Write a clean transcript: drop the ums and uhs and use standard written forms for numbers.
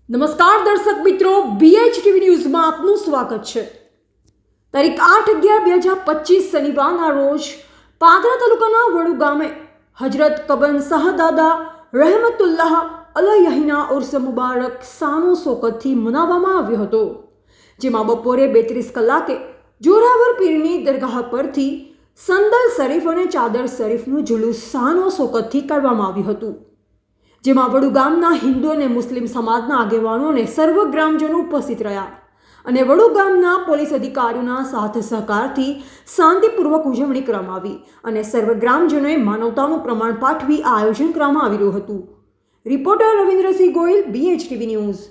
નમસ્કાર દર્શક મિત્રો, BHTV ન્યૂઝમાં આપનું સ્વાગત છે। તારીખ 8/11/2025 શનિવારના રોજ પાદરા તાલુકાના વડુ ગામે હજરત કબન શાહદાદા રહેમતુલ્લાહ અલયહીના ઉર્સ મુબારક સાનો શોકતથી મનાવવામાં આવ્યો હતો, જેમાં બપોરે 32 કલાકે જોરાવર પીરની દરગાહ પરથી સંદલ શરીફ અને ચાદર શરીફનું જુલુસ સાનો શોકતથી કાઢવામાં આવ્યું હતું, જેમાં વડુ ગામના હિન્દુ અને મુસ્લિમ સમાજના આગેવાનો અને સર્વ ગ્રામજનો ઉપસ્થિત રહ્યા અને વડુ ગામના પોલીસ અધિકારીઓના સાથ સહકારથી શાંતિપૂર્વક ઉજવણી કરવામાં આવી અને સર્વ ગ્રામજનોએ માનવતાનું પ્રમાણ પાઠવી આ આયોજન કરવામાં આવી રહ્યું હતું। Reporter Ravindrasinh Goyal, BHTV news.